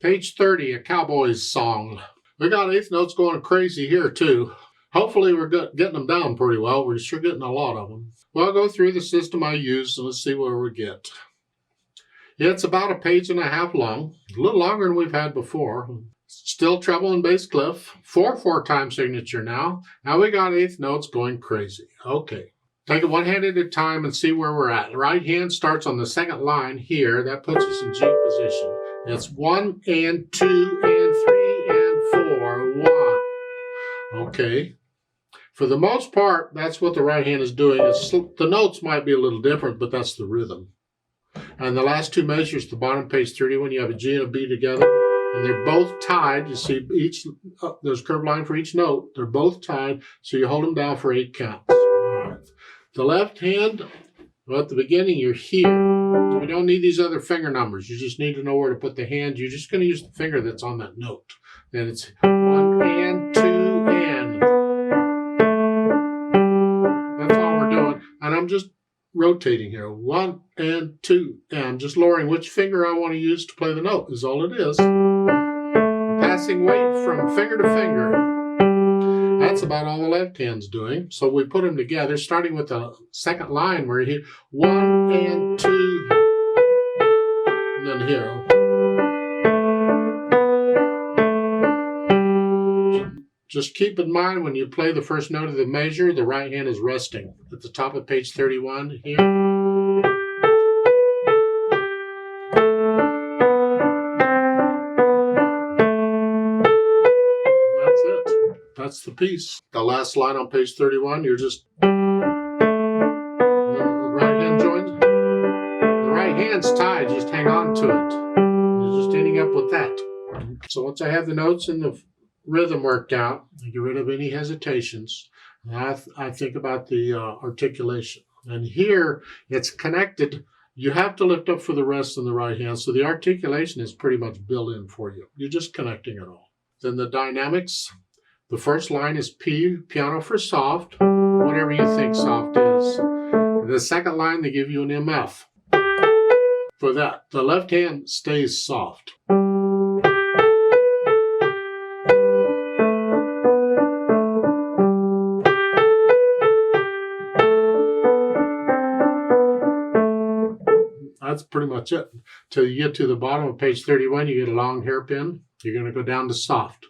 Page 30, a Cowboy's song. We got eighth notes going crazy here too. Hopefully we're getting them down pretty well. We're sure getting a lot of them. Well, I'll go through the system I use and let's see where we get. It's about a page and a half long, a little longer than we've had before. Still treble and bass clef, 4/4 signature now. Now we got eighth notes going crazy. Okay, take it one hand at a time and see where we're at. The right hand starts on the second line here. That puts us in G position. It's 1 and 2 and 3 and 4. 1. Okay. For the most part, that's what the right hand is doing. The notes might be a little different, but that's the rhythm. And the last two measures, the bottom page 31, you have a G and a B together, and they're both tied. You see there's a curved line for each note. They're both tied, so you hold them down for 8 counts. All right. The left hand, well, at the beginning, you're here. We don't need these other finger numbers. You just need to know where to put the hand. You're just going to use the finger that's on that note. Then it's 1 and 2 and. That's all we're doing. And I'm just rotating here. 1 and 2 and. I'm just lowering which finger I want to use to play the note is all it is. Passing weight from finger to finger. That's about all the left hand's doing. So we put them together, starting with the second line where you hear 1 and 2, and then here. Just keep in mind when you play the first note of the measure, the right hand is resting at the top of page 31 here. That's the piece. The last line on page 31, you're just, the right hand joins. The right hand's tied, just hang on to it. You're just ending up with that. So once I have the notes and the rhythm worked out, I get rid of any hesitations. I think about the articulation. And here, it's connected. You have to lift up for the rest in the right hand, so the articulation is pretty much built in for you. You're just connecting it all. Then the dynamics. The first line is P, piano for soft, whatever you think soft is. The second line, they give you an MF. For that, the left hand stays soft. That's pretty much it. Till you get to the bottom of page 31, you get a long hairpin. You're going to go down to soft.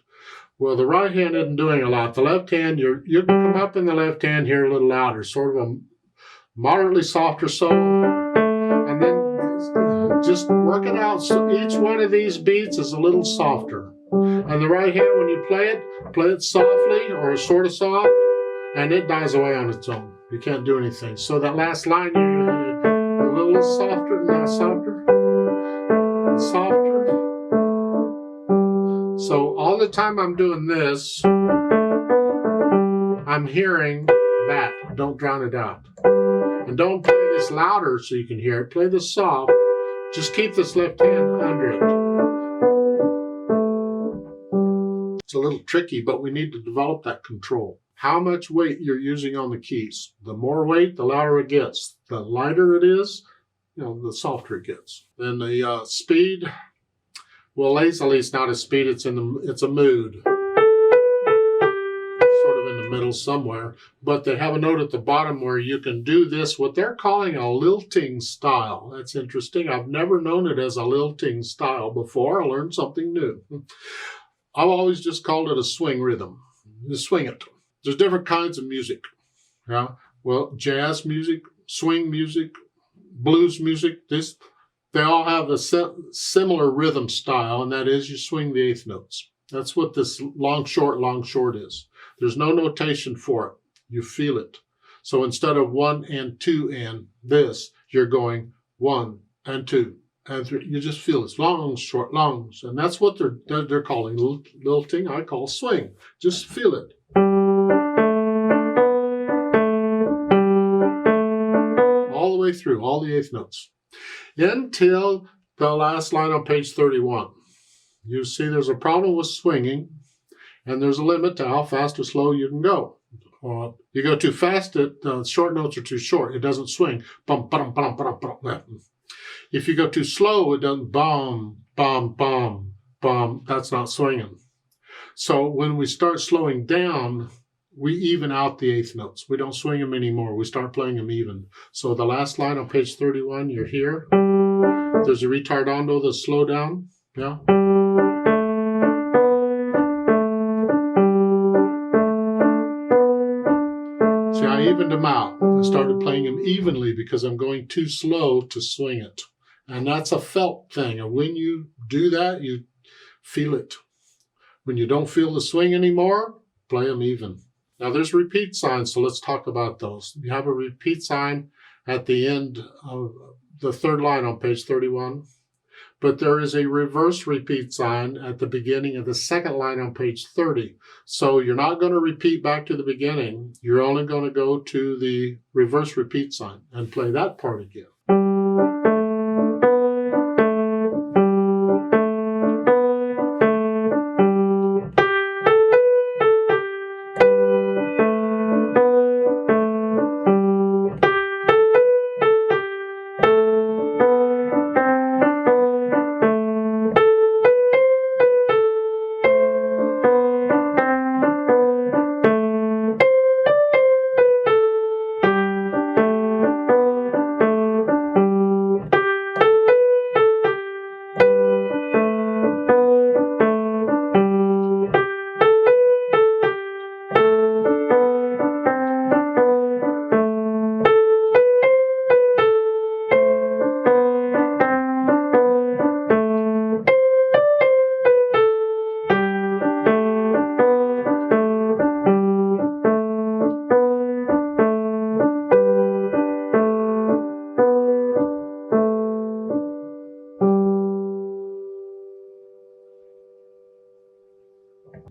Well, the right hand isn't doing a lot. The left hand, you come up in the left hand here a little louder, sort of a moderately softer solo. And then just work it out. So each one of these beats is a little softer. And the right hand, when you play it softly or sort of soft, and it dies away on its own. You can't do anything. So that last line, you're a little softer, not softer, softer. So all the time I'm doing this, I'm hearing that. Don't drown it out. And don't play this louder so you can hear it. Play this soft. Just keep this left hand under it. It's a little tricky, but we need to develop that control. How much weight you're using on the keys. The more weight, the louder it gets. The lighter it is, the softer it gets. Then the speed. Well, lazily, it's not a speed, it's a mood. Sort of in the middle somewhere. But they have a note at the bottom where you can do this, what they're calling a lilting style. That's interesting. I've never known it as a lilting style before. I learned something new. I've always just called it a swing rhythm. You swing it. There's different kinds of music. Yeah? Well, jazz music, swing music, blues music, they all have a similar rhythm style, and that is you swing the eighth notes. That's what this long, short is. There's no notation for it. You feel it. So instead of 1 and 2 and this, you're going 1 and 2 and 3. You just feel it's long, short, longs. And that's what they're calling lilting. I call swing. Just feel it. All the way through, all the eighth notes. Until the last line on page 31. You see there's a problem with swinging, and there's a limit to how fast or slow you can go. You go too fast, the short notes are too short. It doesn't swing. Bum, bum, bum, bum, bum. If you go too slow, it doesn't bum, bum, bum, that's not swinging. So when we start slowing down, we even out the eighth notes. We don't swing them anymore. We start playing them even. So the last line on page 31, you're here. There's a retardando, the slow down. Yeah. See, I evened them out. I started playing them evenly because I'm going too slow to swing it. And that's a felt thing. And when you do that, you feel it. When you don't feel the swing anymore, play them even. Now there's repeat signs, so let's talk about those. You have a repeat sign at the end of the third line on page 31, but there is a reverse repeat sign at the beginning of the second line on page 30. So you're not going to repeat back to the beginning. You're only going to go to the reverse repeat sign and play that part again.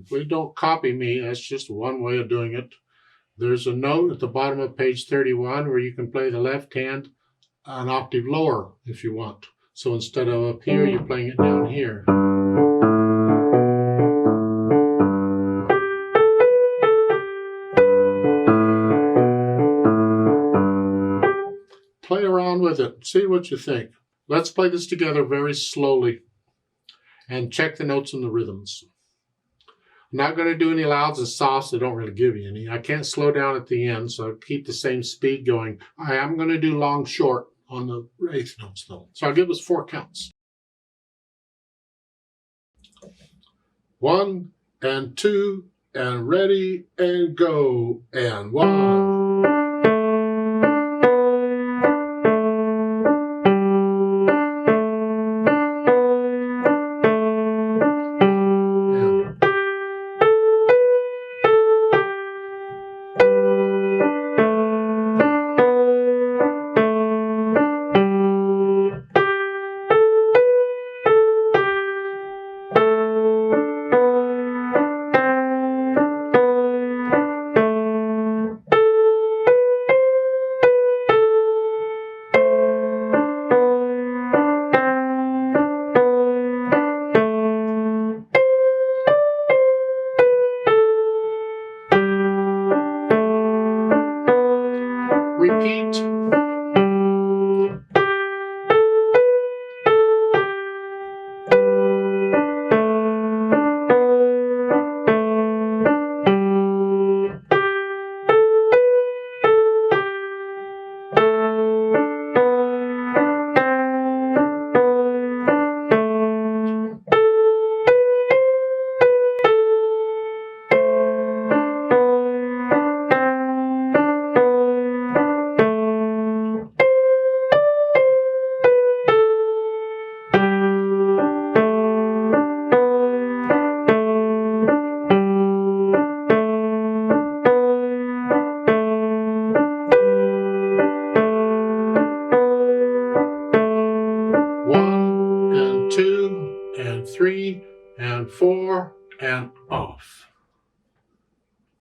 Please don't copy me. That's just one way of doing it. There's a note at the bottom of page 31 where you can play the left hand an octave lower if you want. So instead of up here, you're playing it down here. Play around with it. See what you think. Let's play this together very slowly and check the notes and the rhythms. I'm not going to do any louds and softs. They don't really give you any. I can't slow down at the end, so I'll keep the same speed going. I am going to do long, short on the eighth notes, though. So I'll give us 4 counts. 1 and 2 and ready and go. And 1.